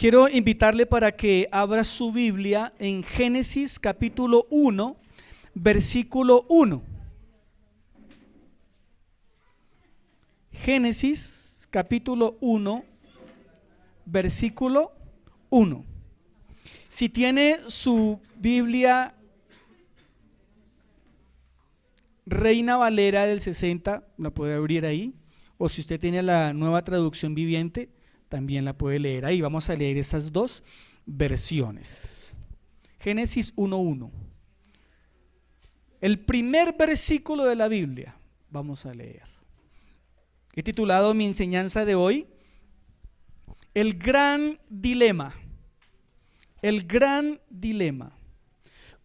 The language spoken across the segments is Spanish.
Quiero invitarle para que abra su Biblia en Génesis capítulo 1, versículo 1. Génesis capítulo 1, versículo 1. Si tiene su Biblia Reina Valera del 60, la puede abrir ahí, o si usted tiene la Nueva Traducción Viviente, también la puede leer ahí. Vamos a leer esas dos versiones. Génesis 1:1. El primer versículo de la Biblia vamos a leer. He titulado mi enseñanza de hoy, El gran dilema. El gran dilema.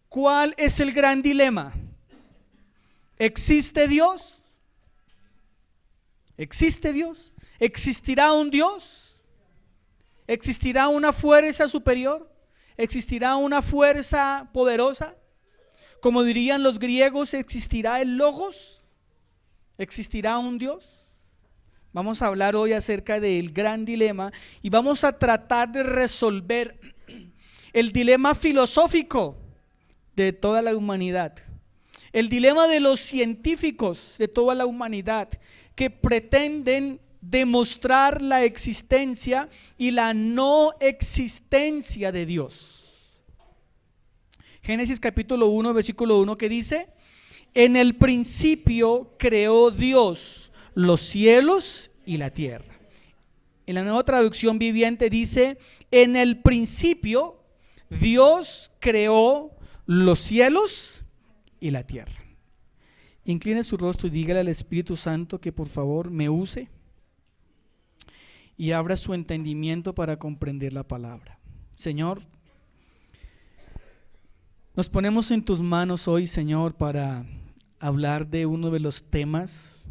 ¿Cuál es el gran dilema? ¿Existe Dios? ¿Existe Dios? ¿Existirá un Dios? ¿Existirá una fuerza superior? ¿Existirá una fuerza poderosa? Como dirían los griegos, ¿existirá el Logos? ¿Existirá un Dios? Vamos a hablar hoy acerca del gran dilema y vamos a tratar de resolver el dilema filosófico de toda la humanidad, el dilema de los científicos de toda la humanidad que pretenden demostrar la existencia y la no existencia de Dios. Génesis capítulo 1, versículo 1, que dice: en el principio creó Dios los cielos y la tierra. En la Nueva Traducción Viviente dice: en el principio Dios creó los cielos y la tierra. Incline su rostro y dígale al Espíritu Santo que por favor me use y abra su entendimiento para comprender la palabra. Señor, nos ponemos en tus manos hoy, Señor, para hablar de uno de los temas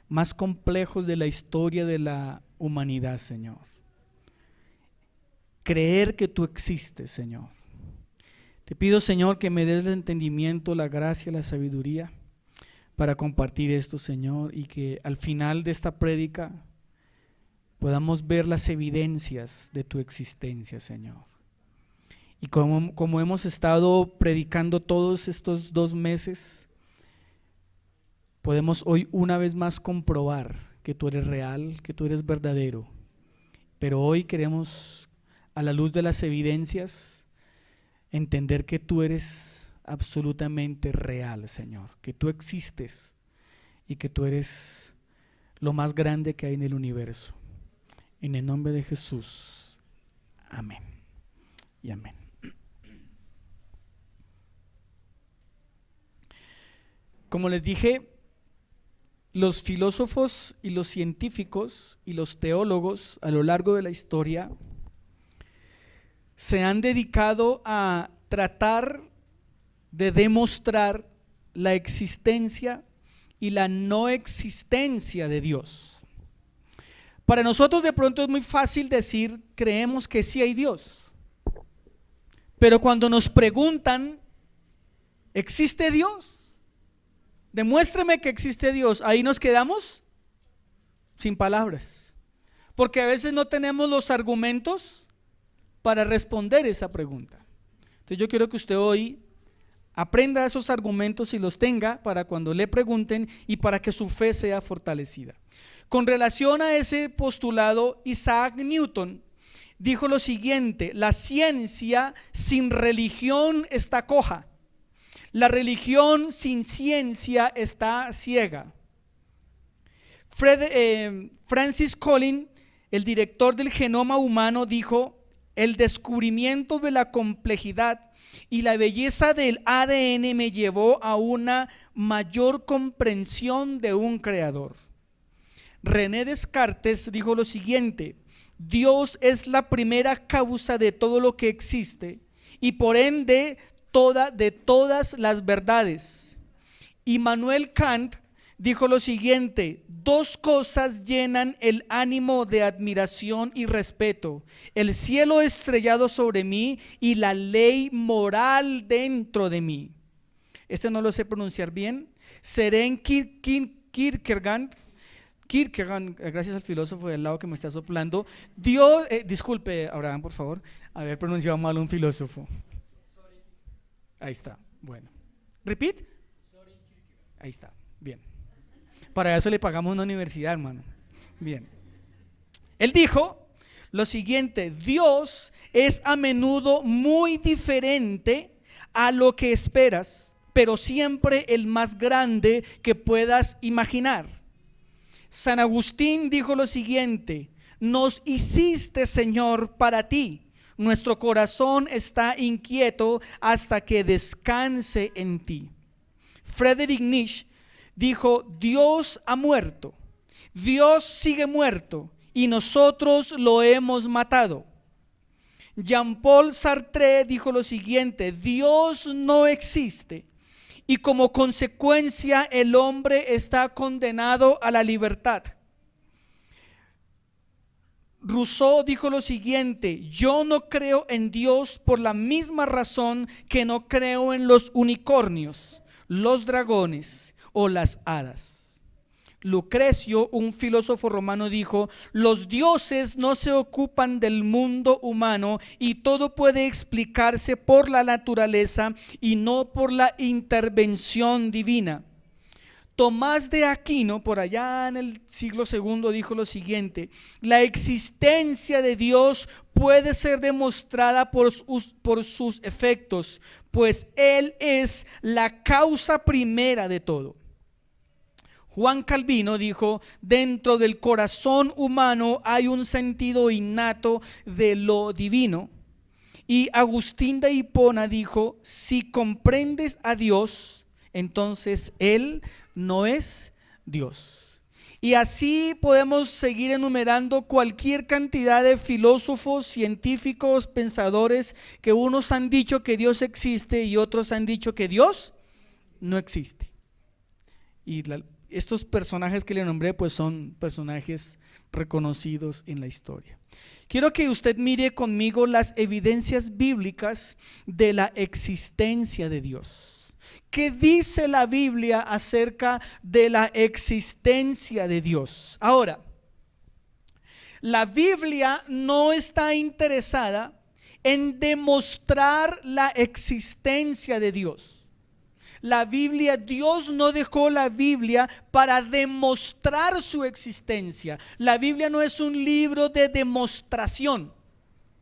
más complejos de la historia de la humanidad, Señor. Creer que tú existes, Señor. Te pido, Señor, que me des el entendimiento, la gracia, la sabiduría para compartir esto, Señor, y que al final de esta prédica podamos ver las evidencias de tu existencia, Señor. Y como hemos estado predicando todos estos 2 meses, podemos hoy una vez más comprobar que tú eres real, que tú eres verdadero. Pero hoy queremos, a la luz de las evidencias, entender que tú eres absolutamente real, Señor, que tú existes y que tú eres lo más grande que hay en el universo. En el nombre de Jesús, amén y amén. Como les dije, los filósofos y los científicos y los teólogos a lo largo de la historia se han dedicado a tratar de demostrar la existencia y la no existencia de Dios. Para nosotros de pronto es muy fácil decir, creemos que sí hay Dios, pero cuando nos preguntan, ¿existe Dios? Demuéstrame que existe Dios. Ahí nos quedamos sin palabras, porque a veces no tenemos los argumentos para responder esa pregunta. Entonces yo quiero que usted hoy aprenda esos argumentos y los tenga para cuando le pregunten y para que su fe sea fortalecida. Con relación a ese postulado, Isaac Newton dijo lo siguiente: la ciencia sin religión está coja, la religión sin ciencia está ciega. Francis Collins, el director del genoma humano, dijo: el descubrimiento de la complejidad y la belleza del ADN me llevó a una mayor comprensión de un creador. René Descartes dijo lo siguiente: Dios es la primera causa de todo lo que existe y por ende de todas las verdades. Immanuel Kant dijo lo siguiente: 2 cosas llenan el ánimo de admiración y respeto: el cielo estrellado sobre mí y la ley moral dentro de mí. Este no lo sé pronunciar bien. Søren Kierkegaard Kierkegaard, gracias al filósofo del lado que me está soplando, Dios, disculpe, Abraham, por favor, haber pronunciado mal un filósofo. Ahí está, bueno. ¿Repeat? Ahí está, bien. Para eso le pagamos una universidad, hermano. Bien. Él dijo lo siguiente: Dios es a menudo muy diferente a lo que esperas, pero siempre el más grande que puedas imaginar. San Agustín dijo lo siguiente: nos hiciste, Señor, para ti. Nuestro corazón está inquieto hasta que descanse en ti. Friedrich Nietzsche dijo: Dios ha muerto, Dios sigue muerto y nosotros lo hemos matado. Jean-Paul Sartre dijo lo siguiente: Dios no existe y como consecuencia el hombre está condenado a la libertad. Rousseau dijo lo siguiente: yo no creo en Dios por la misma razón que no creo en los unicornios, los dragones o las hadas. Lucrecio, un filósofo romano, dijo: los dioses no se ocupan del mundo humano y todo puede explicarse por la naturaleza y no por la intervención divina. Tomás de Aquino, por allá en el siglo II, dijo lo siguiente: la existencia de Dios puede ser demostrada por sus efectos, pues Él es la causa primera de todo. Juan Calvino dijo: dentro del corazón humano hay un sentido innato de lo divino. Y Agustín de Hipona dijo: si comprendes a Dios, entonces Él no es Dios. Y así podemos seguir enumerando cualquier cantidad de filósofos, científicos, pensadores, que unos han dicho que Dios existe y otros han dicho que Dios no existe. Y estos personajes que le nombré pues son personajes reconocidos en la historia. Quiero que usted mire conmigo las evidencias bíblicas de la existencia de Dios. ¿Qué dice la Biblia acerca de la existencia de Dios? Ahora, la Biblia no está interesada en demostrar la existencia de Dios. La Biblia, Dios no dejó la Biblia para demostrar su existencia. La Biblia no es un libro de demostración.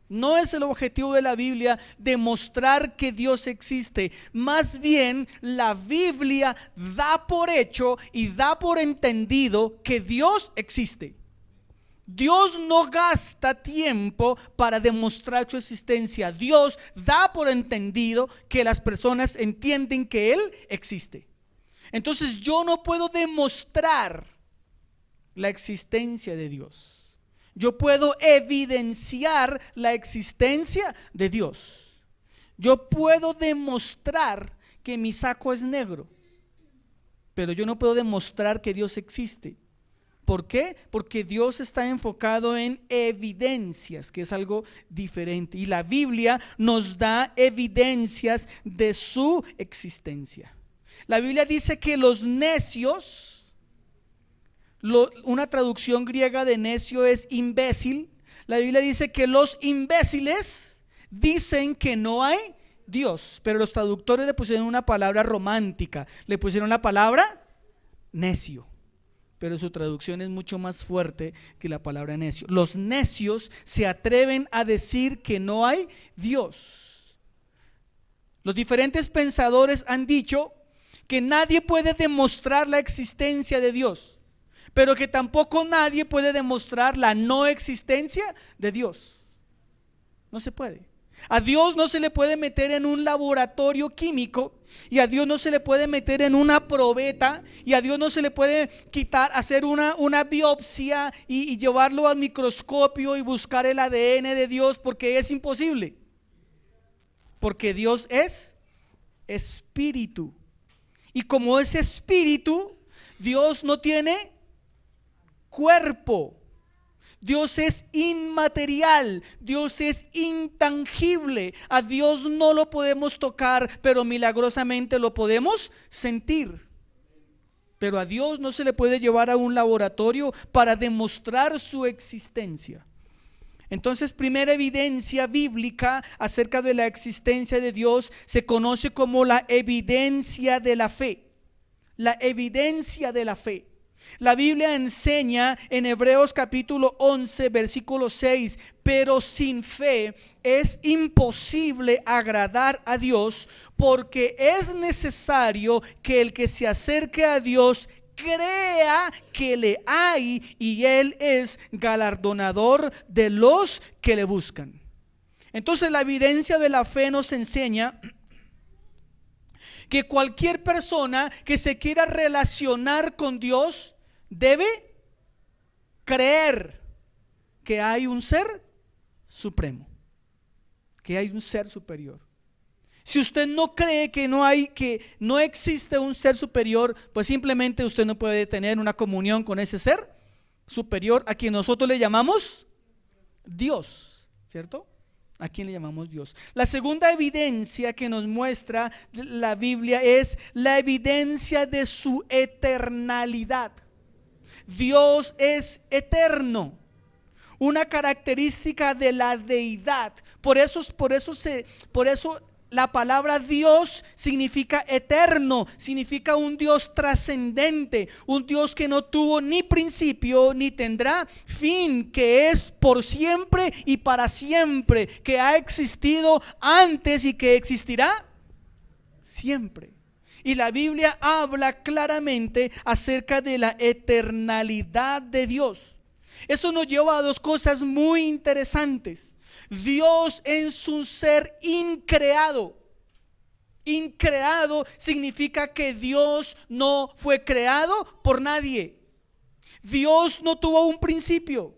No es el objetivo de la Biblia demostrar que Dios existe. Más bien, la Biblia da por hecho y da por entendido que Dios existe. Dios no gasta tiempo para demostrar su existencia. Dios da por entendido que las personas entienden que Él existe. Entonces yo no puedo demostrar la existencia de Dios. Yo puedo evidenciar la existencia de Dios. Yo puedo demostrar que mi saco es negro, pero yo no puedo demostrar que Dios existe. ¿Por qué? Porque Dios está enfocado en evidencias, que es algo diferente. Y la Biblia nos da evidencias de su existencia. La Biblia dice que los necios, una traducción griega de necio es imbécil. La Biblia dice que los imbéciles dicen que no hay Dios, pero los traductores le pusieron una palabra romántica, le pusieron la palabra necio, pero su traducción es mucho más fuerte que la palabra necio. Los necios se atreven a decir que no hay Dios. Los diferentes pensadores han dicho que nadie puede demostrar la existencia de Dios, pero que tampoco nadie puede demostrar la no existencia de Dios. No se puede. A Dios no se le puede meter en un laboratorio químico, y a Dios no se le puede meter en una probeta, y a Dios no se le puede hacer una biopsia y llevarlo al microscopio y buscar el ADN de Dios, porque es imposible. Porque Dios es espíritu, y como es espíritu, Dios no tiene cuerpo. Dios es inmaterial, Dios es intangible. A Dios no lo podemos tocar, pero milagrosamente lo podemos sentir. pero a Dios no se le puede llevar a un laboratorio para demostrar su existencia. Entonces, primera evidencia bíblica acerca de la existencia de Dios se conoce como la evidencia de la fe. La evidencia de la fe. La Biblia enseña en Hebreos capítulo 11 versículo 6: pero sin fe es imposible agradar a Dios, porque es necesario que el que se acerque a Dios crea que le hay y Él es galardonador de los que le buscan. Entonces la evidencia de la fe nos enseña que cualquier persona que se quiera relacionar con Dios debe creer que hay un ser supremo, que hay un ser superior. Si usted no cree que no existe un ser superior, pues simplemente usted no puede tener una comunión con ese ser superior a quien nosotros le llamamos Dios, ¿cierto? ¿A quién le llamamos Dios? La segunda evidencia que nos muestra la Biblia es la evidencia de su eternalidad. Dios es eterno, una característica de la deidad. Por eso la palabra Dios significa eterno, significa un Dios trascendente, un Dios que no tuvo ni principio ni tendrá fin, que es por siempre y para siempre, que ha existido antes y que existirá siempre. Y la Biblia habla claramente acerca de la eternalidad de Dios. Eso nos lleva a dos cosas muy interesantes. Dios es un ser increado. Increado significa que Dios no fue creado por nadie. Dios no tuvo un principio.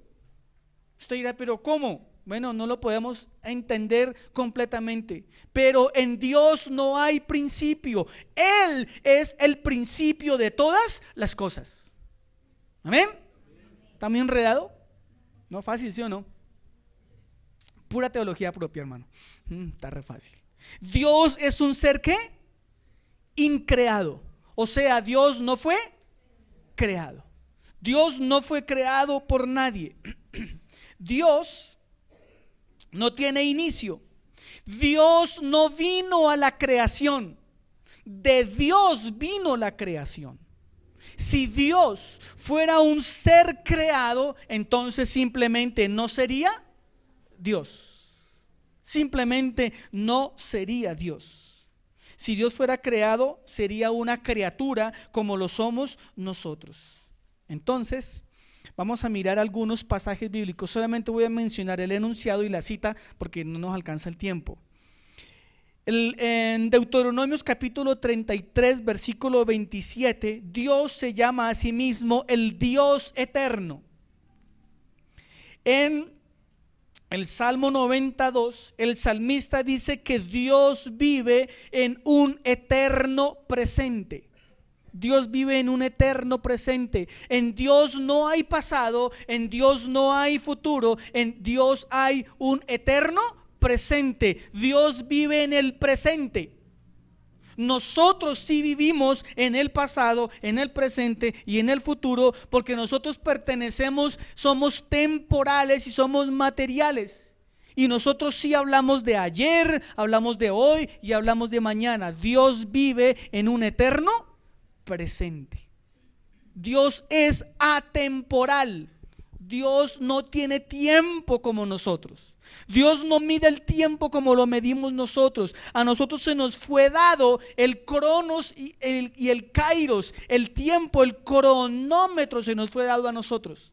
Usted dirá, pero ¿cómo? Bueno, no lo podemos entender completamente, pero en Dios no hay principio. Él es el principio de todas las cosas. Amén. ¿Está muy enredado? No fácil, ¿sí o no? Pura teología propia, hermano. Está re fácil. Dios es un ser ¿qué? Increado. O sea, Dios no fue creado. Dios no fue creado por nadie. Dios no tiene inicio. Dios no vino a la creación. De Dios vino la creación. Si Dios fuera un ser creado, entonces simplemente no sería Dios. Simplemente no sería Dios. Si Dios fuera creado, sería una criatura como lo somos nosotros. Entonces, vamos a mirar algunos pasajes bíblicos. Solamente voy a mencionar el enunciado y la cita porque no nos alcanza el tiempo. En Deuteronomios capítulo 33 versículo 27, Dios se llama a sí mismo el Dios eterno. En el Salmo 92, el salmista dice que Dios vive en un eterno presente. Dios vive en un eterno presente. En Dios no hay pasado, en Dios no hay futuro, en Dios hay un eterno presente. Dios vive en el presente. Nosotros sí vivimos en el pasado, en el presente y en el futuro, porque nosotros pertenecemos, somos temporales y somos materiales. Y nosotros sí hablamos de ayer, hablamos de hoy y hablamos de mañana. Dios vive en un eterno presente. Dios es atemporal. Dios no tiene tiempo como nosotros. Dios no mide el tiempo como lo medimos nosotros. A nosotros se nos fue dado el cronos y el kairos, el tiempo, el cronómetro se nos fue dado a nosotros.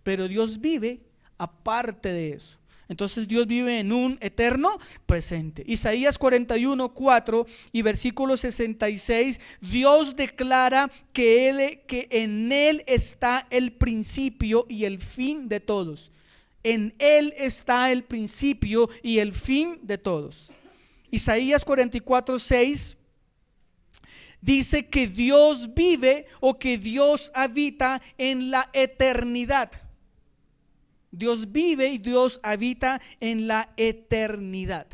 Pero Dios vive aparte de eso. Entonces Dios vive en un eterno presente. Isaías 41:4 y versículo 66, Dios declara que en Él está el principio y el fin de todos. En Él está el principio y el fin de todos. Isaías 44:6 dice que Dios vive o que Dios habita en la eternidad. Dios vive y Dios habita en la eternidad.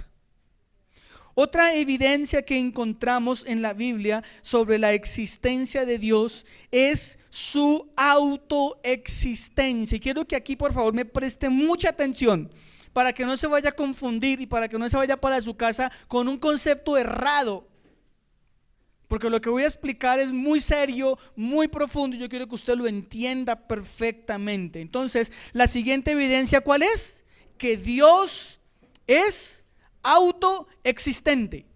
Otra evidencia que encontramos en la Biblia sobre la existencia de Dios es su autoexistencia. Y quiero que aquí por favor me preste mucha atención para que no se vaya a confundir y para que no se vaya para su casa con un concepto errado. Porque lo que voy a explicar es muy serio, muy profundo y yo quiero que usted lo entienda perfectamente. Entonces, la siguiente evidencia, ¿cuál es? Que Dios es autoexistente.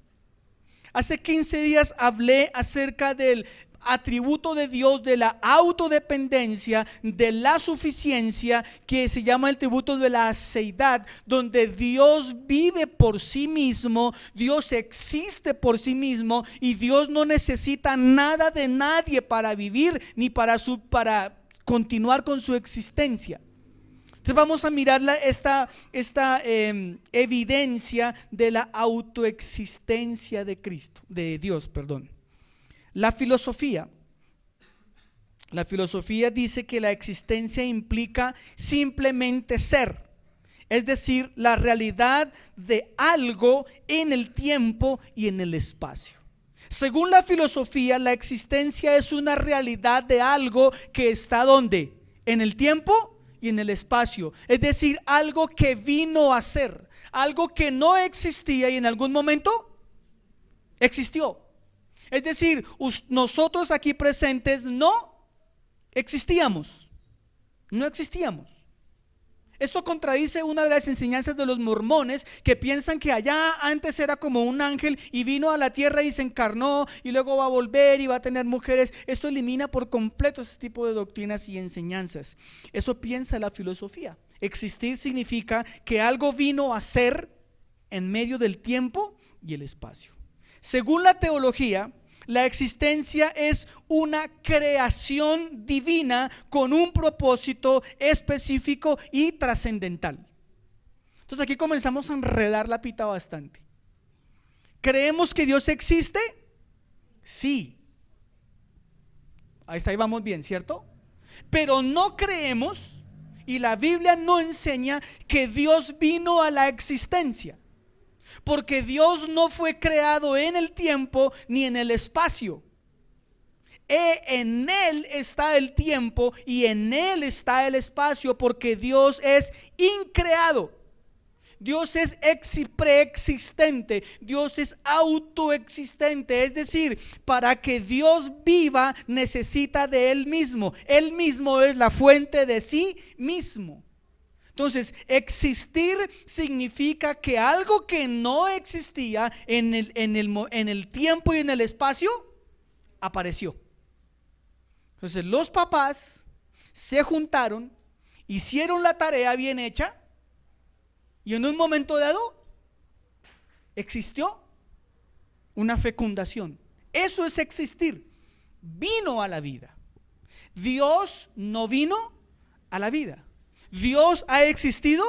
Hace 15 días hablé acerca del atributo de Dios, de la autodependencia, de la suficiencia, que se llama el atributo de la aceidad, donde Dios vive por sí mismo, Dios existe por sí mismo y Dios no necesita nada de nadie para vivir ni para continuar con su existencia. Entonces vamos a mirar esta evidencia de la autoexistencia de Cristo, de Dios, perdón. La filosofía dice que la existencia implica simplemente ser, es decir, la realidad de algo en el tiempo y en el espacio. Según la filosofía, la existencia es una realidad de algo que está ¿dónde? En el tiempo y en el espacio, es decir, algo que vino a ser, algo que no existía y en algún momento existió. Es decir, nosotros aquí presentes no existíamos. Esto contradice una de las enseñanzas de los mormones, que piensan que allá antes era como un ángel y vino a la tierra y se encarnó y luego va a volver y va a tener mujeres. Esto elimina por completo ese tipo de doctrinas y enseñanzas. Eso piensa la filosofía. Existir significa que algo vino a ser en medio del tiempo y el espacio. Según la teología, la existencia es una creación divina con un propósito específico y trascendental. Entonces aquí comenzamos a enredar la pita bastante. ¿Creemos que Dios existe? Sí. Ahí vamos bien, ¿cierto? Pero no creemos, y la Biblia no enseña que Dios vino a la existencia. Porque Dios no fue creado en el tiempo ni en el espacio. En Él está el tiempo y en Él está el espacio, porque Dios es increado. Dios es preexistente, Dios es autoexistente. Es decir, para que Dios viva necesita de Él mismo. Él mismo es la fuente de sí mismo. Entonces, existir significa que algo que no existía en el tiempo y en el espacio apareció. Entonces, los papás se juntaron, hicieron la tarea bien hecha y en un momento dado existió una fecundación. Eso es existir. Vino a la vida. Dios no vino a la vida. Dios ha existido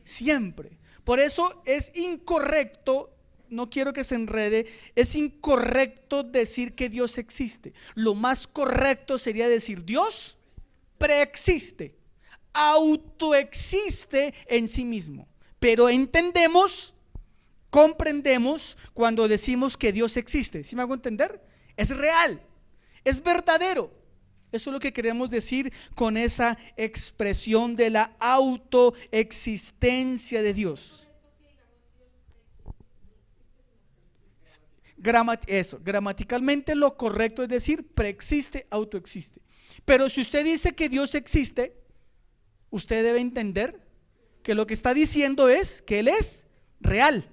siempre. Por eso es incorrecto, no quiero que se enrede, es incorrecto decir que Dios existe. Lo más correcto sería decir Dios preexiste, autoexiste en sí mismo. Pero entendemos, comprendemos cuando decimos que Dios existe. ¿Sí me hago entender? Es real, es verdadero. Eso es lo que queremos decir con esa expresión de la autoexistencia de Dios. Gramaticalmente lo correcto es decir preexiste, autoexiste. Pero si usted dice que Dios existe, usted debe entender que lo que está diciendo es que Él es real,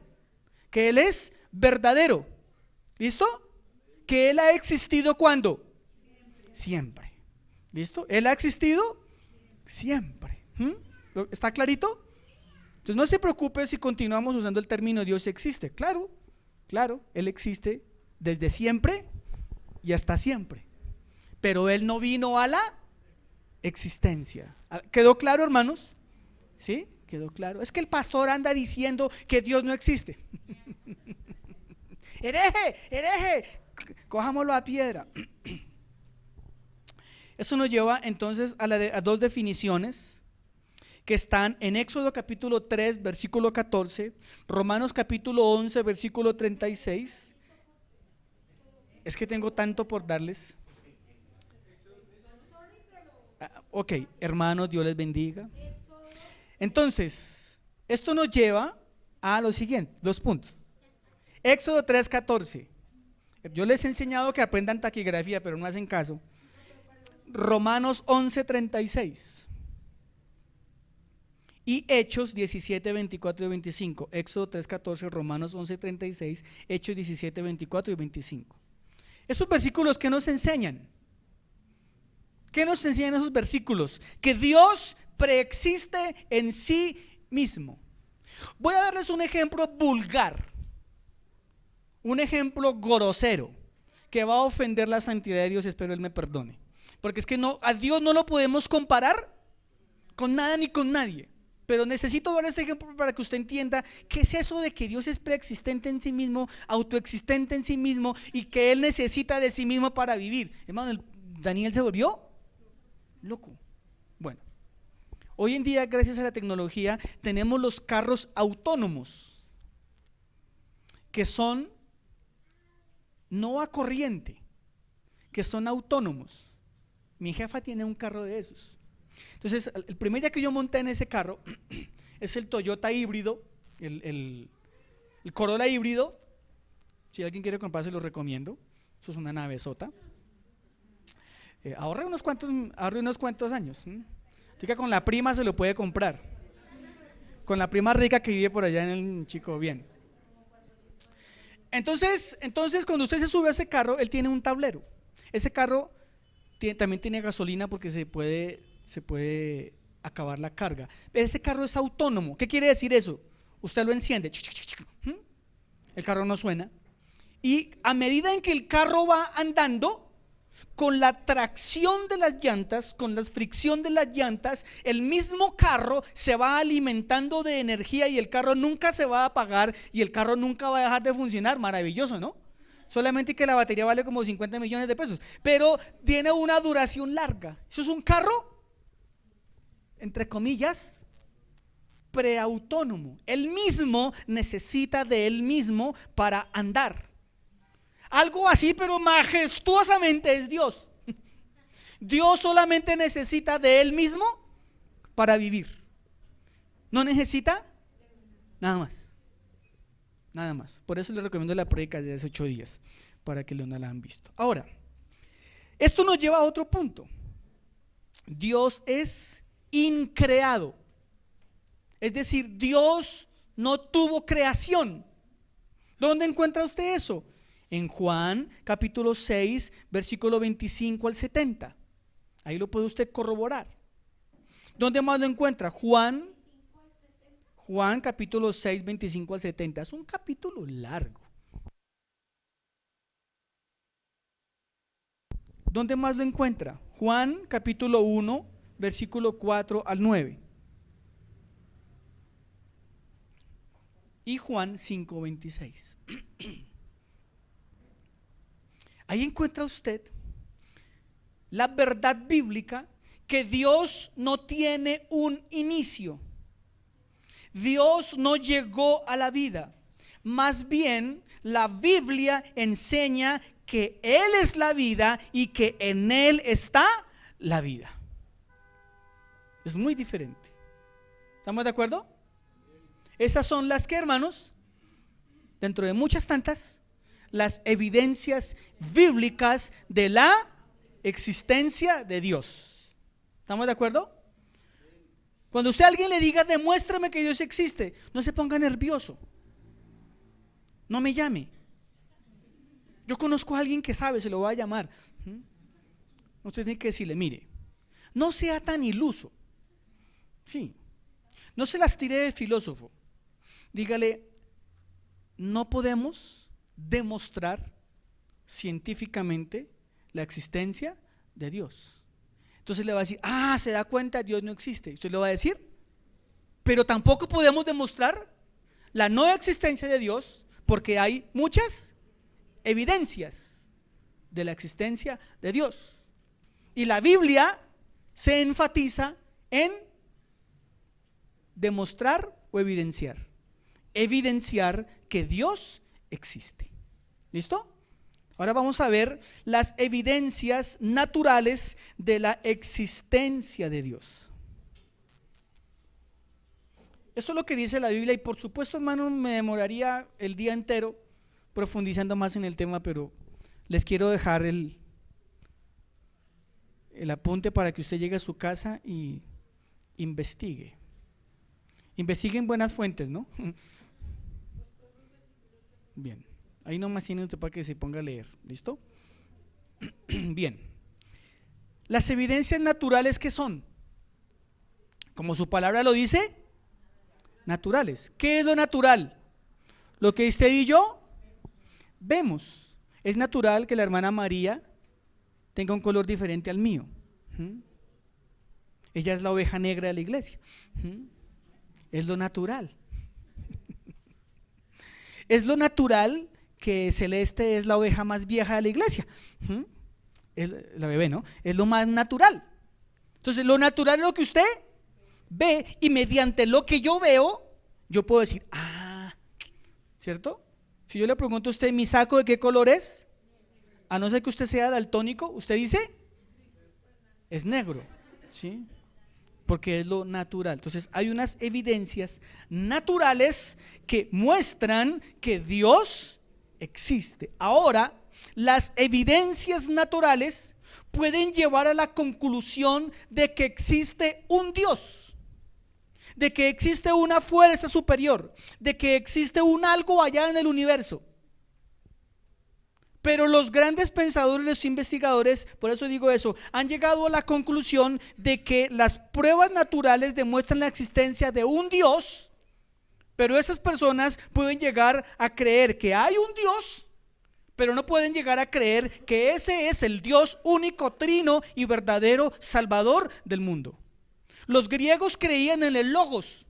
que Él es verdadero. ¿Listo? Que Él ha existido ¿cuándo? Siempre. ¿Listo? Él ha existido siempre. ¿Está clarito? Entonces no se preocupe si continuamos usando el término Dios existe. Claro, Él existe desde siempre y hasta siempre. Pero Él no vino a la existencia. ¿Quedó claro, hermanos? ¿Sí? ¿Quedó claro? Es que el pastor anda diciendo que Dios no existe. Hereje, cojámoslo a piedra. Eso nos lleva entonces a dos definiciones que están en Éxodo capítulo 3, versículo 14, Romanos capítulo 11, versículo 36. Es que tengo tanto por darles. Ok, hermanos, Dios les bendiga. Entonces, esto nos lleva a lo siguiente, 2 puntos. Éxodo 3, 14. Yo les he enseñado que aprendan taquigrafía, pero no hacen caso. Romanos 11, 36. Y Hechos 17, 24 y 25. Éxodo 3, 14, Romanos 11, 36, Hechos 17, 24 y 25. Esos versículos, ¿qué nos enseñan? ¿Qué nos enseñan esos versículos? Que Dios preexiste en sí mismo. Voy a darles un ejemplo vulgar, un ejemplo grosero, que va a ofender la santidad de Dios, espero Él me perdone. Porque es que a Dios no lo podemos comparar con nada ni con nadie. Pero necesito dar este ejemplo para que usted entienda qué es eso de que Dios es preexistente en sí mismo, autoexistente en sí mismo, y que Él necesita de sí mismo para vivir. Hermano, Daniel se volvió loco. Bueno, hoy en día, gracias a la tecnología, tenemos los carros autónomos, que son no a corriente, que son autónomos. Mi jefa tiene un carro de esos. Entonces, el primer día que yo monté en ese carro, es el Toyota híbrido, el Corolla híbrido. Si alguien quiere comprarse, lo recomiendo. Eso es una navezota. Ahorre unos cuantos años. Diga, con la prima se lo puede comprar. Con la prima rica que vive por allá en el Chico Bien. Entonces, cuando usted se sube a ese carro, él tiene un tablero. Ese carro también tiene gasolina porque se puede acabar la carga. Pero ese carro es autónomo. ¿Qué quiere decir eso? Usted lo enciende, el carro no suena, y a medida en que el carro va andando, con la tracción de las llantas, con la fricción de las llantas, el mismo carro se va alimentando de energía y el carro nunca se va a apagar y el carro nunca va a dejar de funcionar. Maravilloso, ¿no? Solamente que la batería vale como 50 millones de pesos, pero tiene una duración larga. Eso es un carro, entre comillas, preautónomo. Él mismo necesita de él mismo para andar. Algo así, pero majestuosamente es Dios. Dios solamente necesita de él mismo para vivir. No necesita nada más. Nada más. Por eso les recomiendo la prédica de hace 8 días, para que no la han visto. Ahora, esto nos lleva a otro punto. Dios es increado. Es decir, Dios no tuvo creación. ¿Dónde encuentra usted eso? En Juan capítulo 6, versículo 25 al 70. Ahí lo puede usted corroborar. ¿Dónde más lo encuentra? Juan capítulo 6, 25 al 70. Es un capítulo largo. ¿Dónde más lo encuentra? Juan capítulo 1, versículo 4 al 9. Y Juan 5, 26. Ahí encuentra usted la verdad bíblica que Dios no tiene un inicio. Dios no llegó a la vida. Más bien, la Biblia enseña que Él es la vida y que en Él está la vida. Es muy diferente. ¿Estamos de acuerdo? Esas son las que, hermanos, dentro de muchas tantas, las evidencias bíblicas de la existencia de Dios. ¿Estamos de acuerdo? Cuando usted a alguien le diga, demuéstrame que Dios existe, no se ponga nervioso. No me llame. Yo conozco a alguien que sabe, se lo va a llamar. Usted tiene que decirle, mire, no sea tan iluso. Sí. No se las tire de filósofo. Dígale, no podemos demostrar científicamente la existencia de Dios. Entonces le va a decir, se da cuenta, Dios no existe. Usted le va a decir, pero tampoco podemos demostrar la no existencia de Dios porque hay muchas evidencias de la existencia de Dios. Y la Biblia se enfatiza en demostrar o evidenciar. Evidenciar que Dios existe. ¿Listo? Ahora vamos a ver las evidencias naturales de la existencia de Dios. Esto es lo que dice la Biblia y por supuesto, hermano, me demoraría el día entero profundizando más en el tema, pero les quiero dejar el apunte para que usted llegue a su casa y investigue. Investigue en buenas fuentes, ¿no? Bien, ahí nomás tiene usted para que se ponga a leer, ¿listo? Bien, las evidencias naturales, ¿qué son? Como su palabra lo dice, naturales. ¿Qué es lo natural? Lo que usted y yo vemos. Es natural que la hermana María tenga un color diferente al mío. Ella es la oveja negra de la iglesia. Es lo natural. Es lo natural que Celeste es la oveja más vieja de la iglesia. Es la bebé, ¿no? Es lo más natural. Entonces, lo natural es lo que usted ve y mediante lo que yo veo, yo puedo decir, ¿cierto? Si yo le pregunto a usted, ¿mi saco de qué color es? A no ser que usted sea daltónico, usted dice, es negro, ¿sí? Porque es lo natural. Entonces hay unas evidencias naturales que muestran que Dios existe. Ahora, las evidencias naturales pueden llevar a la conclusión de que existe un Dios, de que existe una fuerza superior, de que existe un algo allá en el universo. Pero los grandes pensadores, los investigadores, por eso digo eso, han llegado a la conclusión de que las pruebas naturales demuestran la existencia de un Dios, pero esas personas pueden llegar a creer que hay un Dios, pero no pueden llegar a creer que ese es el Dios único, trino y verdadero Salvador del mundo. Los griegos creían en el Logos,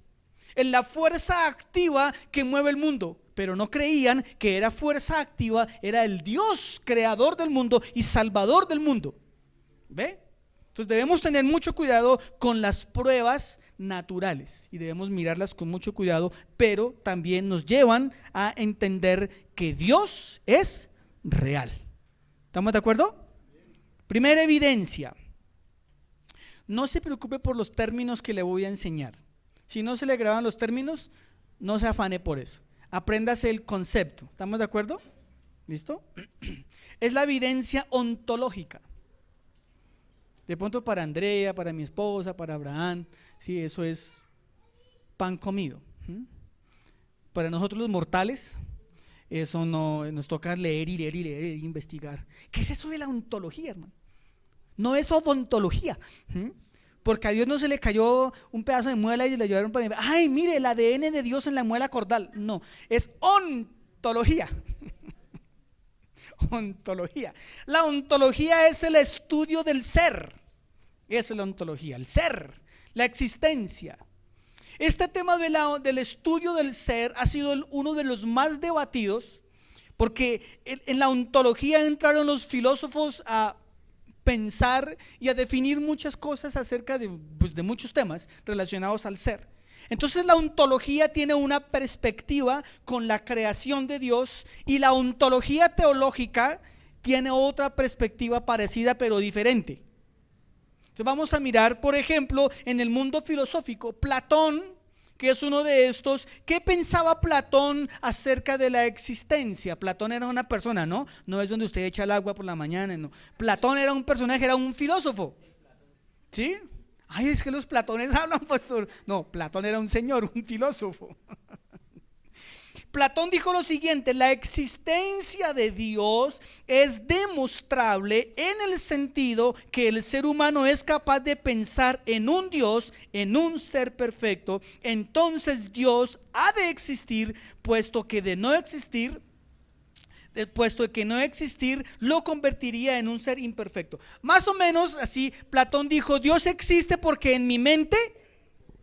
en la fuerza activa que mueve el mundo, pero no creían que era fuerza activa, era el Dios creador del mundo y salvador del mundo. ¿Ve? Entonces debemos tener mucho cuidado con las pruebas naturales y debemos mirarlas con mucho cuidado, pero también nos llevan a entender que Dios es real. ¿Estamos de acuerdo? Primera evidencia. No se preocupe por los términos que le voy a enseñar. Si no se le graban los términos, no se afane por eso. Apréndase el concepto. ¿Estamos de acuerdo? ¿Listo? Es la evidencia ontológica. De pronto para Andrea, para mi esposa, para Abraham, sí, eso es pan comido. Para nosotros los mortales, eso no, nos toca leer y leer y leer e investigar. ¿Qué es eso de la ontología, hermano? No es odontología. Porque a Dios no se le cayó un pedazo de muela y le llevaron para... ¡Ay, mire, el ADN de Dios en la muela cordal! No, es ontología. Ontología. La ontología es el estudio del ser. Eso es la ontología, el ser, la existencia. Este tema del estudio del ser ha sido uno de los más debatidos, porque en la ontología entraron los filósofos a pensar y a definir muchas cosas acerca de muchos temas relacionados al ser. Entonces la ontología tiene una perspectiva con la creación de Dios y la ontología teológica tiene otra perspectiva parecida pero diferente. Entonces vamos a mirar, por ejemplo, en el mundo filosófico, Platón, que es uno de estos. ¿Qué pensaba Platón acerca de la existencia? Platón era una persona, ¿no? No es donde usted echa el agua por la mañana, no. Platón era un personaje, era un filósofo. ¿Sí? Ay, es que los platones hablan, pastor. No, Platón era un señor, un filósofo. Platón dijo lo siguiente: la existencia de Dios es demostrable en el sentido que el ser humano es capaz de pensar en un Dios, en un ser perfecto. Entonces Dios ha de existir, puesto que no existir lo convertiría en un ser imperfecto. Más o menos así Platón dijo: Dios existe porque en mi mente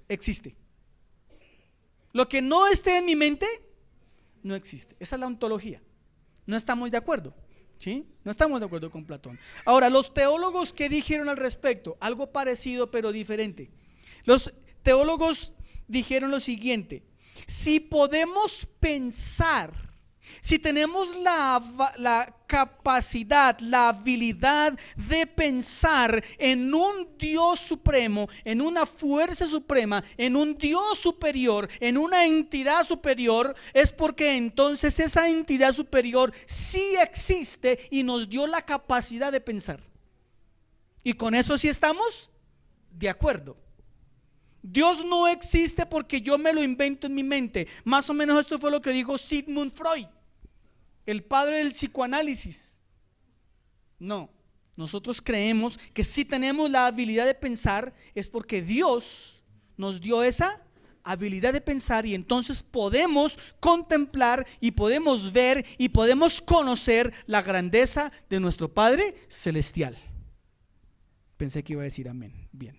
existe. Lo que no esté en mi mente no existe. Esa es la ontología. No estamos de acuerdo, ¿sí? No estamos de acuerdo con Platón. Ahora, los teólogos, ¿qué dijeron al respecto? Algo parecido pero diferente. Los teólogos dijeron lo siguiente: si podemos pensar, si tenemos la capacidad, la habilidad de pensar en un Dios supremo, en una fuerza suprema, en un Dios superior, en una entidad superior, es porque entonces esa entidad superior sí existe y nos dio la capacidad de pensar. Y con eso sí estamos de acuerdo. Dios no existe porque yo me lo invento en mi mente. Más o menos esto fue lo que dijo Sigmund Freud, el padre del psicoanálisis. No, nosotros creemos que si tenemos la habilidad de pensar es porque Dios nos dio esa habilidad de pensar, y entonces podemos contemplar y podemos ver y podemos conocer la grandeza de nuestro Padre Celestial. Pensé que iba a decir amén. Bien.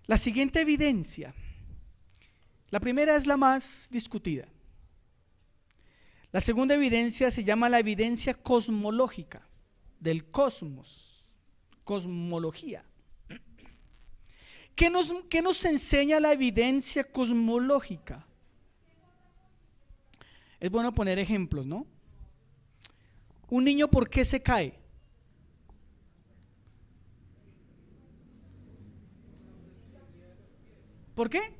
La siguiente evidencia, la primera es la más discutida. La segunda evidencia se llama la evidencia cosmológica, del cosmos, cosmología. ¿Qué nos enseña la evidencia cosmológica? Es bueno poner ejemplos, ¿no? Un niño, ¿por qué se cae? ¿Por qué?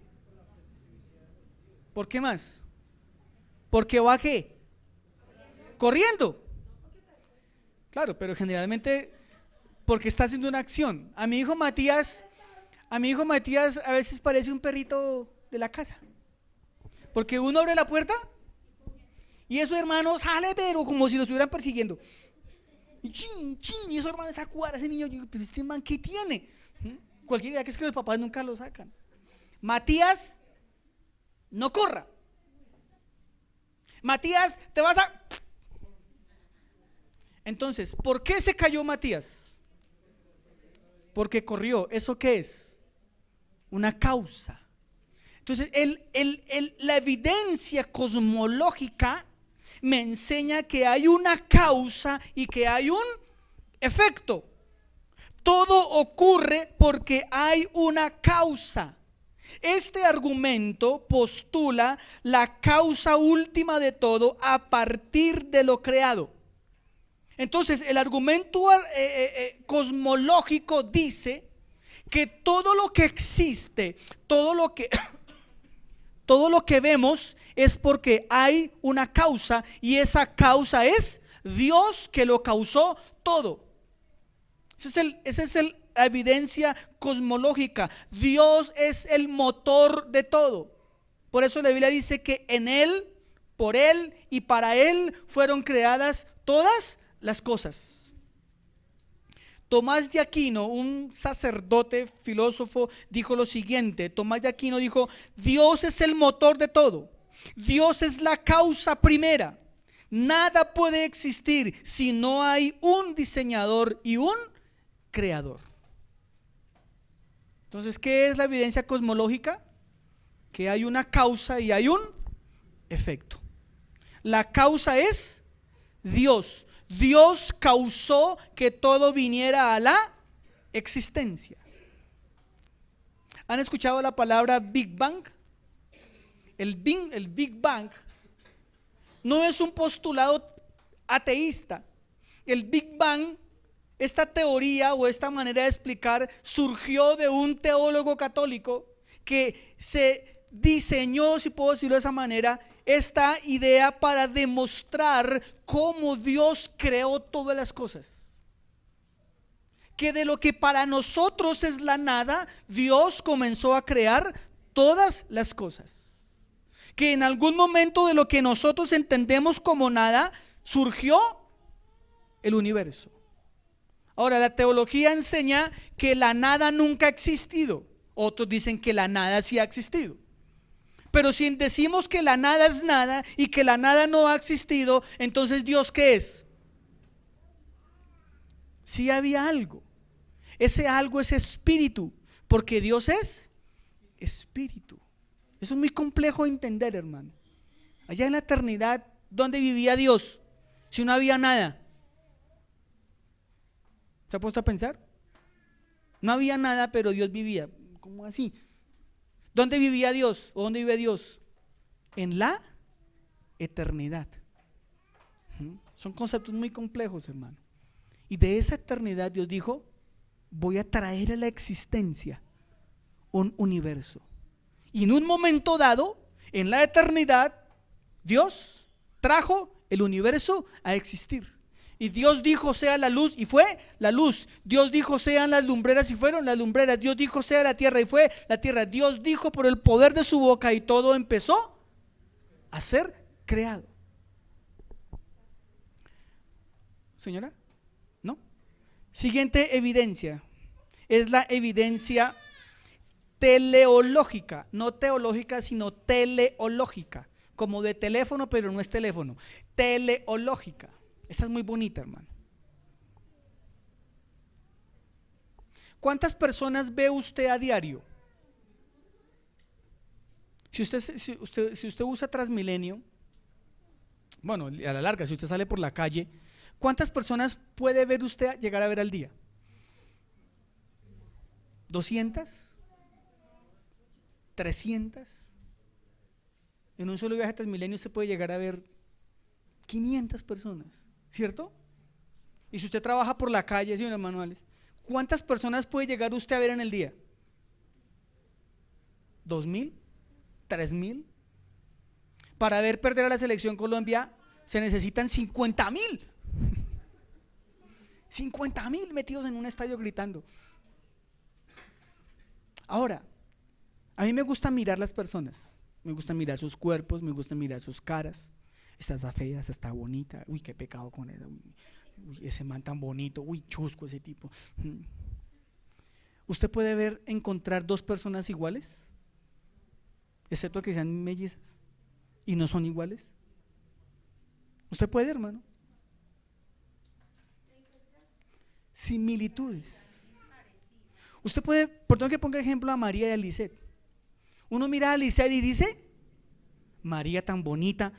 ¿Por qué más? ¿Porque va qué? Corriendo. Claro, pero generalmente porque está haciendo una acción. A mi hijo Matías a veces parece un perrito de la casa. Porque uno abre la puerta y esos hermanos sale, pero como si lo estuvieran persiguiendo. Y chin, chin, y esos hermanos sacan a ese niño. Yo digo, pero este man, ¿qué tiene? Cualquier idea que es que los papás nunca lo sacan. Matías, no corra. Matías, te vas a... Entonces, ¿por qué se cayó Matías? Porque corrió. ¿Eso qué es? Una causa. Entonces, la evidencia cosmológica me enseña que hay una causa y que hay un efecto. Todo ocurre porque hay una causa. Este argumento postula la causa última de todo a partir de lo creado. Entonces, el argumento cosmológico dice que todo lo que existe, todo lo que vemos es porque hay una causa, y esa causa es Dios, que lo causó todo. Esa es la evidencia cosmológica. Dios es el motor de todo. Por eso la Biblia dice que en Él, por Él y para Él fueron creadas todas las cosas. Tomás de Aquino, un sacerdote filósofo, dijo lo siguiente. Tomás de Aquino dijo: Dios es el motor de todo. Dios es la causa primera. Nada puede existir si no hay un diseñador y un creador. Entonces, ¿qué es la evidencia cosmológica? Que hay una causa y hay un efecto. La causa es Dios. Dios causó que todo viniera a la existencia. ¿Han escuchado la palabra Big Bang? El Big Bang no es un postulado ateísta. El Big Bang, esta teoría o esta manera de explicar, surgió de un teólogo católico que se diseñó, si puedo decirlo de esa manera, esta idea para demostrar cómo Dios creó todas las cosas. Que de lo que para nosotros es la nada, Dios comenzó a crear todas las cosas. Que en algún momento de lo que nosotros entendemos como nada, surgió el universo. Ahora, la teología enseña que la nada nunca ha existido. Otros dicen que la nada sí ha existido. Pero si decimos que la nada es nada y que la nada no ha existido, entonces ¿Dios qué es? Sí había algo. Ese algo es espíritu, porque Dios es espíritu. Eso es muy complejo de entender, hermano. Allá en la eternidad, ¿dónde vivía Dios? Si no había nada. ¿Se ha puesto a pensar? No había nada, pero Dios vivía. ¿Cómo así? ¿Dónde vivía Dios? ¿O dónde vive Dios? En la eternidad. Son conceptos muy complejos, hermano. Y de esa eternidad Dios dijo: voy a traer a la existencia un universo. Y en un momento dado, en la eternidad, Dios trajo el universo a existir. Y Dios dijo: sea la luz, y fue la luz. Dios dijo: sean las lumbreras, y fueron las lumbreras. Dios dijo: sea la tierra, y fue la tierra. Dios dijo por el poder de su boca, y todo empezó a ser creado. ¿Señora? ¿No? Siguiente evidencia es la evidencia teleológica, no teológica, sino teleológica, como de teléfono, pero no es teléfono, teleológica. Esta es muy bonita, hermano. ¿Cuántas personas ve usted a diario? Si usted usa Transmilenio, bueno, a la larga, si usted sale por la calle, ¿cuántas personas puede ver usted llegar a ver al día? ¿200? ¿300? En un solo viaje a Transmilenio usted puede llegar a ver 500 personas, ¿cierto? Y si usted trabaja por la calle, señores manuales, ¿cuántas personas puede llegar usted a ver en el día? ¿2,000? ¿3,000? Para ver perder a la selección Colombia se necesitan 50,000. 50,000 metidos en un estadio gritando. Ahora, a mí me gusta mirar las personas, me gusta mirar sus cuerpos, me gusta mirar sus caras. Esta está fea, esta está bonita, uy, qué pecado con ella, uy, ese man tan bonito, uy, chusco ese tipo. ¿Usted puede encontrar dos personas iguales? Excepto que sean mellizas y no son iguales. ¿Usted puede, hermano? Similitudes. Usted puede, por tanto que ponga ejemplo a María y a Lisette. Uno mira a Lisette y dice: María tan bonita,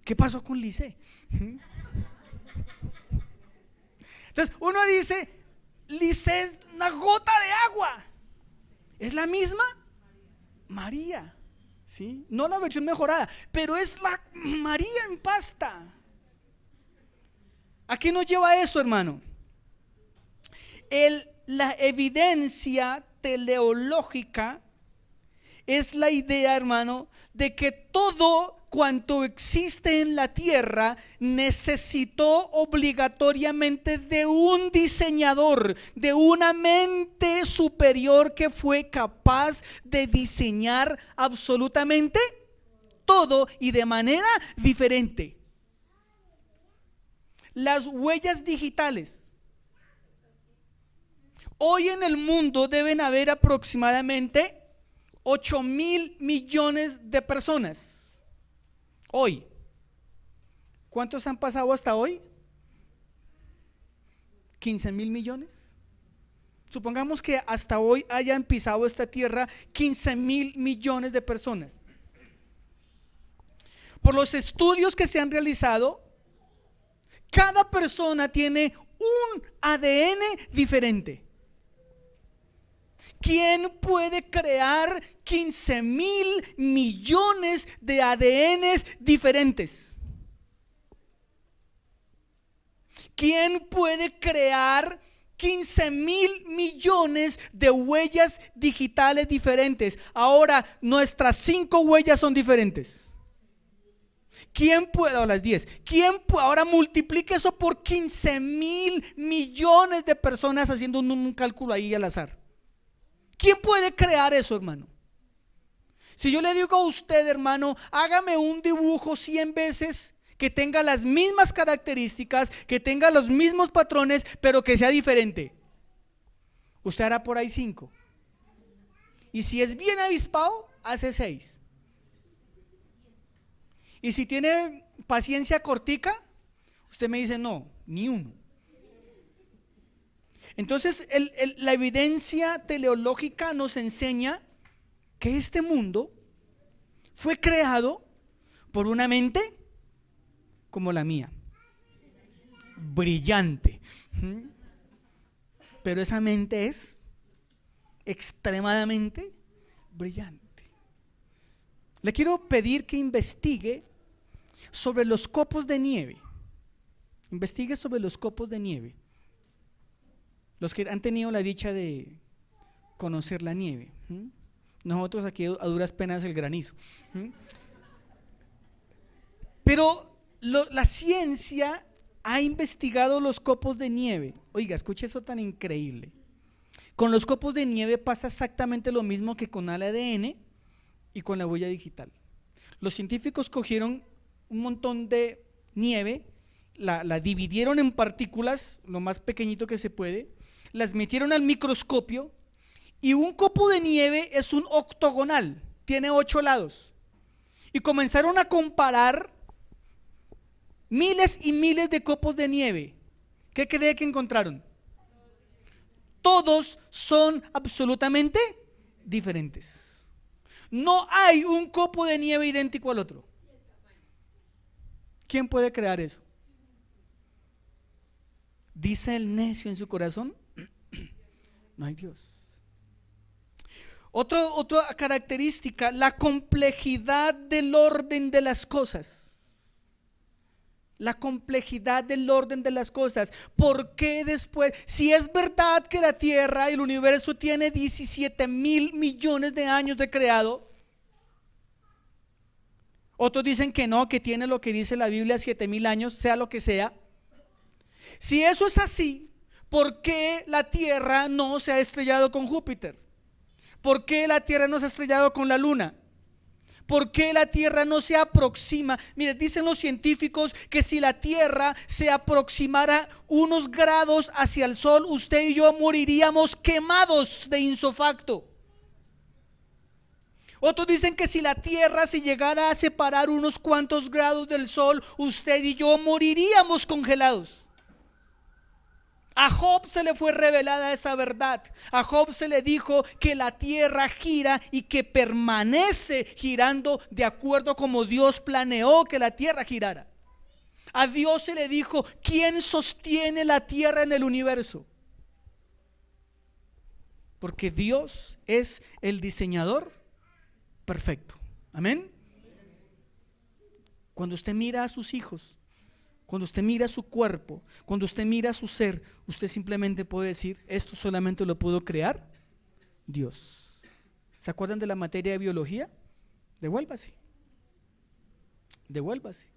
¿qué pasó con Lisette? Entonces uno dice: Lisette es una gota de agua. ¿Es la misma? María, ¿sí? No la versión mejorada, pero es la María en pasta. ¿A qué nos lleva eso, hermano? La evidencia teleológica es la idea, hermano, de que todo cuanto existe en la tierra necesitó obligatoriamente de un diseñador, de una mente superior que fue capaz de diseñar absolutamente todo y de manera diferente. Las huellas digitales. Hoy en el mundo deben haber aproximadamente 8,000 millones de personas. Hoy. ¿Cuántos han pasado hasta hoy? 15,000 millones. Supongamos que hasta hoy hayan pisado esta tierra 15,000 millones de personas. Por los estudios que se han realizado, cada persona tiene un ADN diferente. ¿Quién puede crear 15,000 millones de ADNs diferentes? ¿Quién puede crear 15,000 millones de huellas digitales diferentes? Ahora nuestras 5 huellas son diferentes. ¿Quién puede, o las 10, quién puede, ahora multiplique eso por 15,000 millones de personas haciendo un cálculo ahí al azar? ¿Quién puede crear eso, hermano? Si yo le digo a usted, hermano, hágame un dibujo 100 veces que tenga las mismas características, que tenga los mismos patrones, pero que sea diferente, usted hará por ahí 5. Y si es bien avispado, hace 6. Y si tiene paciencia cortica, usted me dice: no, ni uno. Entonces la evidencia teleológica nos enseña que este mundo fue creado por una mente como la mía, brillante, pero esa mente es extremadamente brillante. Le quiero pedir que investigue sobre los copos de nieve. Investigue sobre los copos de nieve. Los que han tenido la dicha de conocer la nieve. Nosotros aquí a duras penas el granizo. Pero la ciencia ha investigado los copos de nieve. Oiga, escuche eso tan increíble. Con los copos de nieve pasa exactamente lo mismo que con el ADN y con la huella digital. Los científicos cogieron un montón de nieve, la dividieron en partículas, lo más pequeñito que se puede, las metieron al microscopio y un copo de nieve es un octogonal, tiene 8 lados. Y comenzaron a comparar miles y miles de copos de nieve. ¿Qué cree que encontraron? Todos son absolutamente diferentes. No hay un copo de nieve idéntico al otro. ¿Quién puede crear eso? Dice el necio en su corazón, no hay Dios. Otra característica, la complejidad del orden de las cosas. La complejidad del orden de las cosas. ¿Por qué después? Si es verdad que la Tierra y el universo tiene 17,000 millones de años de creado, otros dicen que no, que tiene lo que dice la Biblia, 7,000 años, sea lo que sea. Si eso es así, ¿por qué la Tierra no se ha estrellado con Júpiter? ¿Por qué la Tierra no se ha estrellado con la Luna? ¿Por qué la Tierra no se aproxima? Mire, dicen los científicos que si la Tierra se aproximara unos grados hacia el Sol, usted y yo moriríamos quemados de insofacto. Otros dicen que si la Tierra se llegara a separar unos cuantos grados del Sol, usted y yo moriríamos congelados. A Job se le fue revelada esa verdad. A Job se le dijo que la tierra gira y que permanece girando de acuerdo como Dios planeó que la tierra girara. A Dios se le dijo: ¿quién sostiene la tierra en el universo? Porque Dios es el diseñador perfecto. Amén. Cuando usted mira a sus hijos, cuando usted mira su cuerpo, cuando usted mira su ser, usted simplemente puede decir: esto solamente lo pudo crear Dios. ¿Se acuerdan de la materia de biología? Devuélvase. Devuélvase.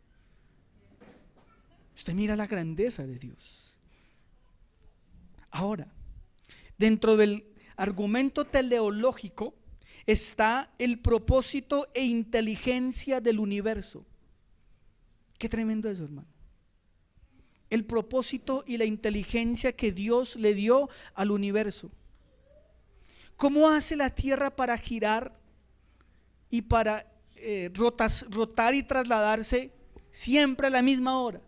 Usted mira la grandeza de Dios. Ahora, dentro del argumento teleológico está el propósito e inteligencia del universo. Qué tremendo eso, hermano. El propósito y la inteligencia que Dios le dio al universo. ¿Cómo hace la tierra para girar y para rotar y trasladarse siempre a la misma hora,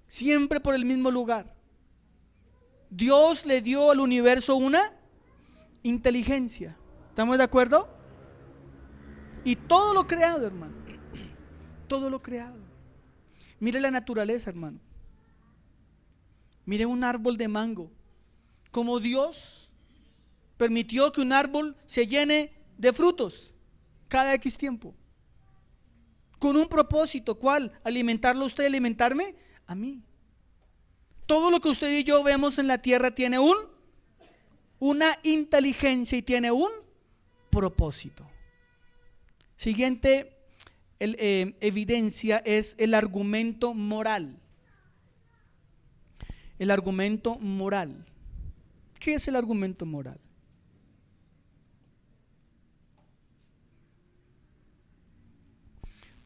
siempre por el mismo lugar? Dios le dio al universo una inteligencia. ¿Estamos de acuerdo? Y todo lo creado, hermano, todo lo creado. Mire la naturaleza, hermano. Mire un árbol de mango. Como Dios permitió que un árbol se llene de frutos cada X tiempo, con un propósito. ¿Cuál? Alimentarlo a usted, alimentarme a mí. Todo lo que usted y yo vemos en la tierra tiene una inteligencia y tiene un propósito. Siguiente evidencia es el argumento moral. El argumento moral. ¿Qué es el argumento moral?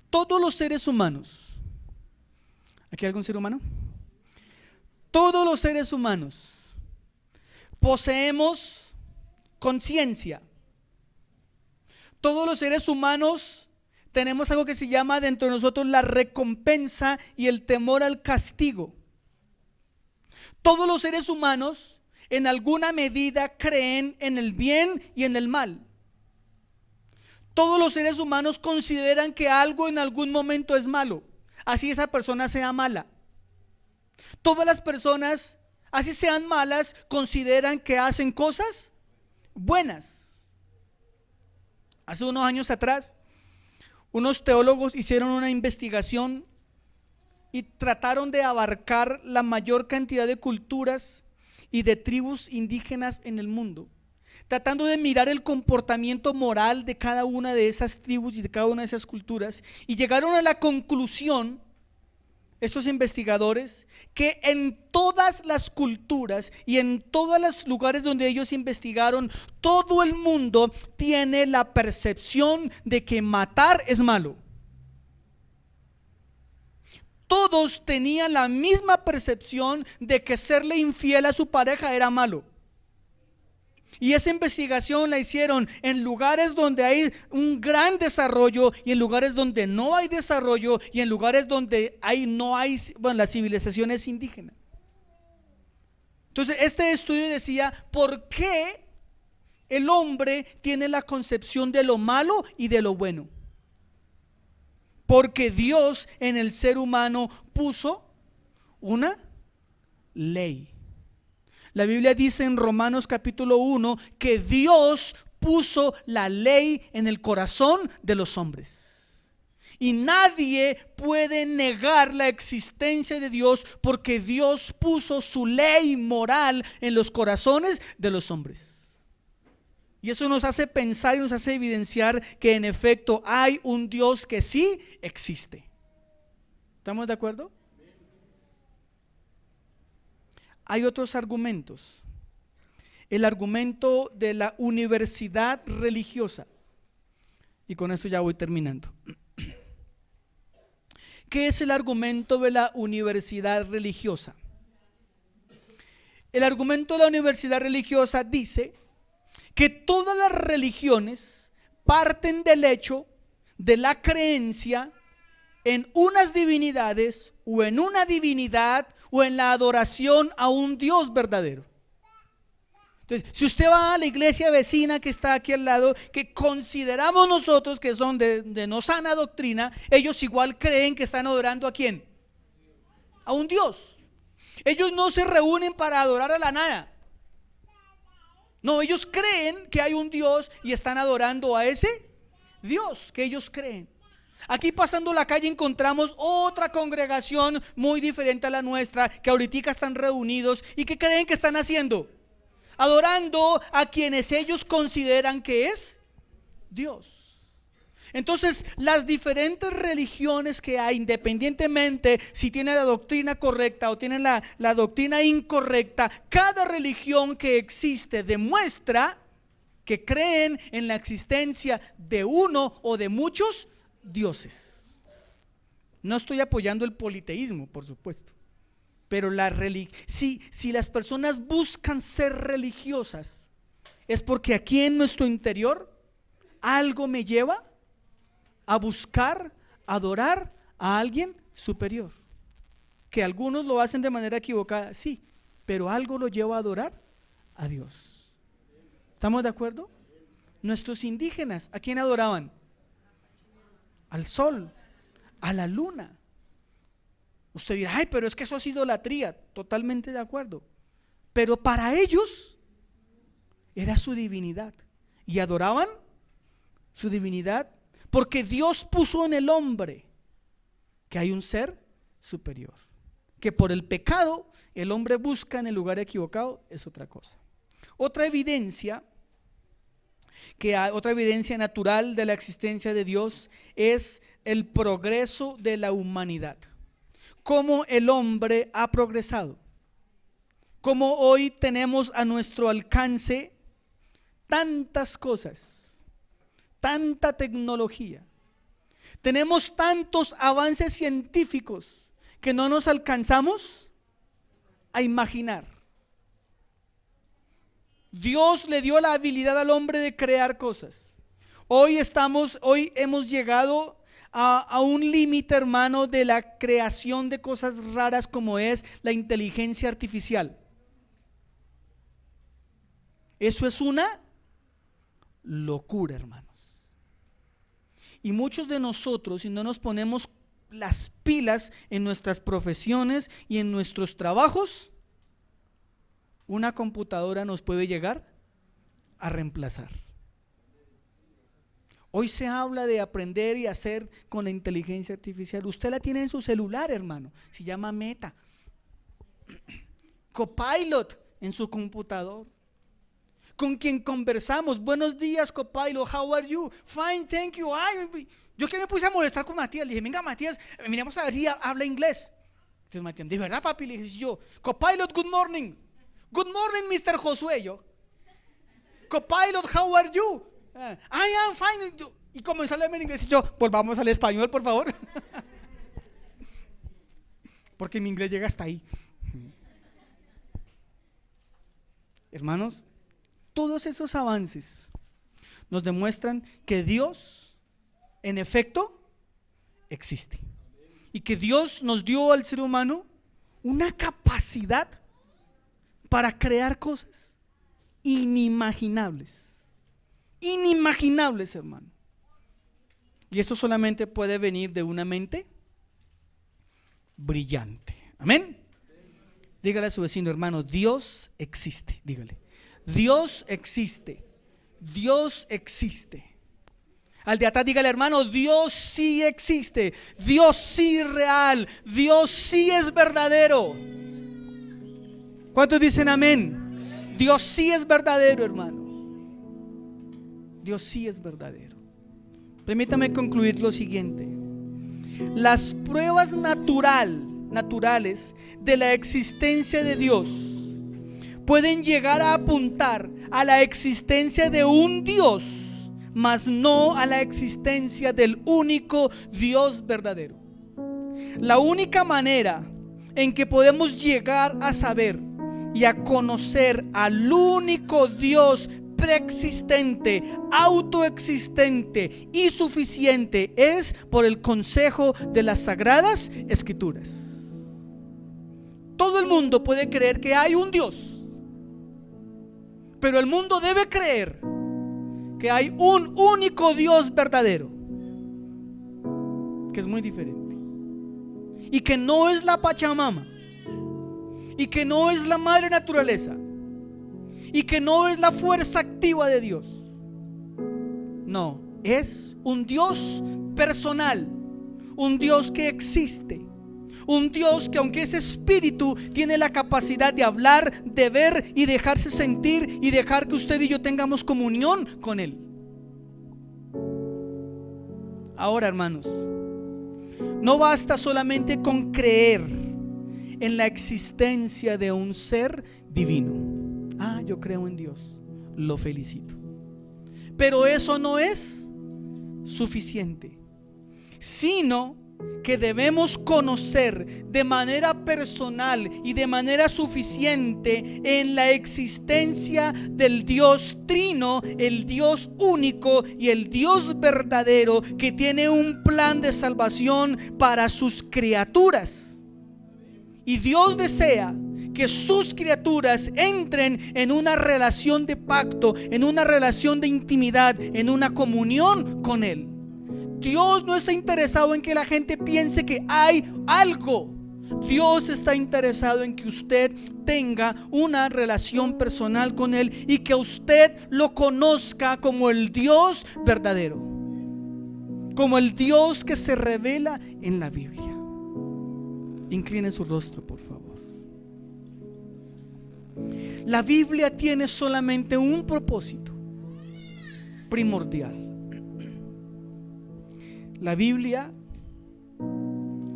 Todos los seres humanos, ¿aquí hay algún ser humano? Todos los seres humanos poseemos conciencia. Todos los seres humanos tenemos algo que se llama dentro de nosotros la recompensa y el temor al castigo. Todos los seres humanos en alguna medida creen en el bien y en el mal. Todos los seres humanos consideran que algo en algún momento es malo, así esa persona sea mala. Todas las personas, así sean malas, consideran que hacen cosas buenas. Hace unos años atrás, unos teólogos hicieron una investigación y trataron de abarcar la mayor cantidad de culturas y de tribus indígenas en el mundo, tratando de mirar el comportamiento moral de cada una de esas tribus y de cada una de esas culturas, y llegaron a la conclusión, estos investigadores, que en todas las culturas y en todos los lugares donde ellos investigaron, todo el mundo tiene la percepción de que matar es malo. Todos tenían la misma percepción de que serle infiel a su pareja era malo. Y esa investigación la hicieron en lugares donde hay un gran desarrollo y en lugares donde no hay desarrollo y en lugares donde no hay, bueno, la civilización es indígena. Entonces este estudio decía, ¿por qué el hombre tiene la concepción de lo malo y de lo bueno? Porque Dios en el ser humano puso una ley. La Biblia dice en Romanos capítulo 1 que Dios puso la ley en el corazón de los hombres. Y nadie puede negar la existencia de Dios porque Dios puso su ley moral en los corazones de los hombres. Y eso nos hace pensar y nos hace evidenciar que en efecto hay un Dios que sí existe. ¿Estamos de acuerdo? Hay otros argumentos. El argumento de la universidad religiosa. Y con esto ya voy terminando. ¿Qué es el argumento de la universidad religiosa? El argumento de la universidad religiosa dice que todas las religiones parten del hecho de la creencia en unas divinidades o en una divinidad o en la adoración a un Dios verdadero. Entonces, si usted va a la iglesia vecina que está aquí al lado, que consideramos nosotros que son de no sana doctrina, ellos igual creen que están adorando ¿a quién? A un Dios. Ellos no se reúnen para adorar a la nada. No, ellos creen que hay un Dios y están adorando a ese Dios que ellos creen. Aquí pasando la calle encontramos otra congregación muy diferente a la nuestra, que ahorita están reunidos y que creen que están haciendo, adorando a quienes ellos consideran que es Dios. Entonces las diferentes religiones que hay, independientemente si tienen la doctrina correcta o tienen la doctrina incorrecta, cada religión que existe demuestra que creen en la existencia de uno o de muchos dioses. No estoy apoyando el politeísmo, por supuesto, pero si las personas buscan ser religiosas, es porque aquí en nuestro interior algo me lleva a buscar, adorar a alguien superior. Que algunos lo hacen de manera equivocada, sí, pero algo lo lleva a adorar a Dios. ¿Estamos de acuerdo? Nuestros indígenas, ¿a quién adoraban? Al sol, a la luna. Usted dirá, ay, pero es que eso es idolatría. Totalmente de acuerdo. Pero para ellos era su divinidad. Y adoraban su divinidad porque Dios puso en el hombre que hay un ser superior. Que por el pecado el hombre busca en el lugar equivocado es otra cosa. Otra evidencia natural de la existencia de Dios es el progreso de la humanidad. Cómo el hombre ha progresado. Cómo hoy tenemos a nuestro alcance tantas cosas, tanta tecnología. Tenemos tantos avances científicos que no nos alcanzamos a imaginar. Dios le dio la habilidad al hombre de crear cosas. Hoy hemos llegado a un límite, hermano, de la creación de cosas raras como es la inteligencia artificial. Eso es una locura, hermanos. Y muchos de nosotros, si no nos ponemos las pilas en nuestras profesiones y en nuestros trabajos, una computadora nos puede llegar a reemplazar. Hoy se habla de aprender y hacer con la inteligencia artificial. Usted la tiene en su celular, hermano. Se llama Meta. Copilot en su computador. Con quien conversamos. Buenos días, Copilot. How are you? Fine, thank you. Ay, yo que me puse a molestar con Matías. Le dije, venga, Matías, miremos a ver si habla inglés. Entonces Matías, ¿de verdad, papi? Le dije yo, Copilot, good morning. Good morning, Mr. Josué. Yo, Copilot, how are you? I am fine. Y comenzó a hablarme en inglés y yo, volvamos al español, por favor. Porque mi inglés llega hasta ahí. Hermanos, todos esos avances nos demuestran que Dios, en efecto, existe. Y que Dios nos dio al ser humano una capacidad para crear cosas inimaginables. Inimaginables, hermano. Y esto solamente puede venir de una mente brillante. Amén. Dígale a su vecino, hermano, Dios existe. Dígale, Dios existe. Dios existe. Al de atrás dígale, hermano, Dios sí existe. Dios sí es real. Dios sí es verdadero. ¿Cuántos dicen amén? Dios sí es verdadero, hermano. Dios sí es verdadero. Permítame concluir lo siguiente. Las pruebas naturales de la existencia de Dios pueden llegar a apuntar a la existencia de un Dios, mas no a la existencia del único Dios verdadero. La única manera en que podemos llegar a saber y a conocer al único Dios preexistente, autoexistente y suficiente es por el consejo de las Sagradas Escrituras. Todo el mundo puede creer que hay un Dios, pero el mundo debe creer que hay un único Dios verdadero, que es muy diferente, y que no es la Pachamama, y que no es la madre naturaleza, y que no es la fuerza activa de Dios. No, es un Dios personal, un Dios que existe, un Dios que, aunque es espíritu, tiene la capacidad de hablar, de ver y dejarse sentir, y dejar que usted y yo tengamos comunión con Él. Ahora, hermanos, no basta solamente con creer en la existencia de un ser divino. Yo creo en Dios, lo felicito. Pero eso no es suficiente, sino que debemos conocer de manera personal y de manera suficiente en la existencia del Dios Trino, el Dios único y el Dios verdadero, que tiene un plan de salvación para sus criaturas. Y Dios desea que sus criaturas entren en una relación de pacto, en una relación de intimidad, en una comunión con Él. Dios no está interesado en que la gente piense que hay algo. Dios está interesado en que usted tenga una relación personal con Él y que usted lo conozca como el Dios verdadero, como el Dios que se revela en la Biblia. Incline su rostro, por favor. La Biblia tiene solamente un propósito primordial. La Biblia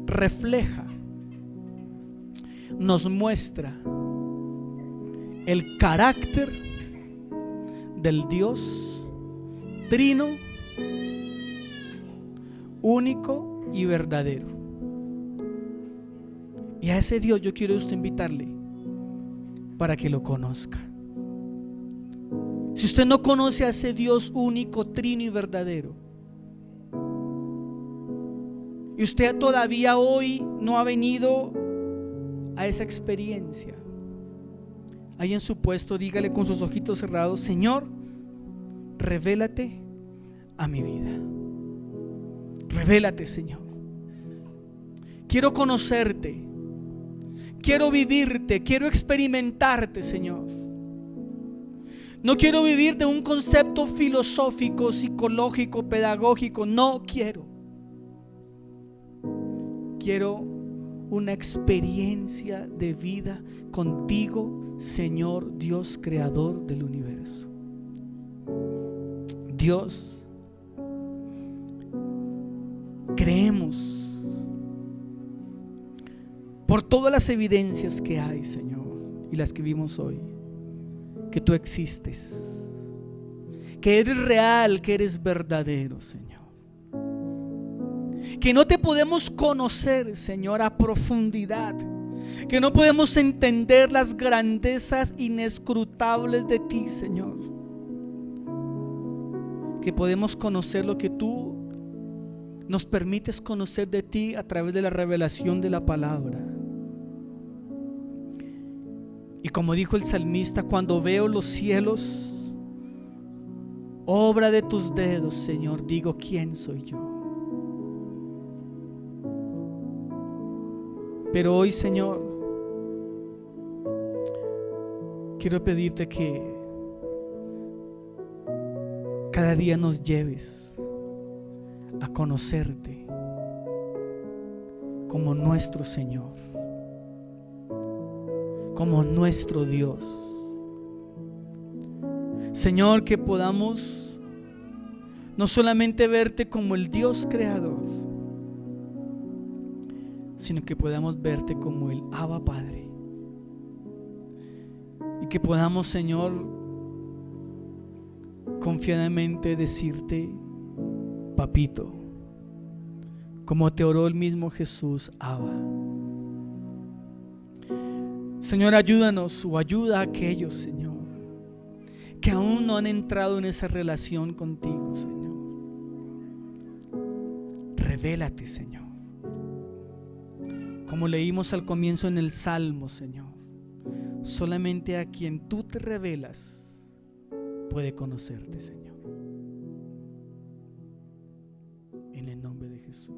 refleja, nos muestra el carácter del Dios Trino, único y verdadero. Y a ese Dios yo quiero usted invitarle para que lo conozca. Si usted no conoce a ese Dios único, trino y verdadero, y usted todavía hoy no ha venido a esa experiencia, ahí en su puesto dígale con sus ojitos cerrados: Señor, revélate a mi vida. Revélate, Señor. Quiero conocerte, quiero vivirte, quiero experimentarte, Señor. No quiero vivir de un concepto filosófico, psicológico, pedagógico. No quiero. Quiero una experiencia de vida contigo, Señor Dios, creador del universo. Dios, creemos por todas las evidencias que hay, Señor, y las que vimos hoy, que tú existes, que eres real, que eres verdadero, Señor. Que no te podemos conocer, Señor, a profundidad, que no podemos entender las grandezas inescrutables de ti, Señor. Que podemos conocer lo que tú nos permites conocer de ti a través de la revelación de la palabra. Y como dijo el salmista, cuando veo los cielos, obra de tus dedos, Señor, digo, ¿quién soy yo? Pero hoy, Señor, quiero pedirte que cada día nos lleves a conocerte como nuestro Señor, como nuestro Dios. Señor, que podamos no solamente verte como el Dios creador, sino que podamos verte como el Abba Padre. Y que podamos, Señor, confiadamente decirte, Papito, como te oró el mismo Jesús, Abba. Señor, ayúdanos o ayuda a aquellos, Señor, que aún no han entrado en esa relación contigo, Señor. Revélate, Señor. Como leímos al comienzo en el Salmo, Señor, solamente a quien tú te revelas puede conocerte, Señor. En el nombre de Jesús.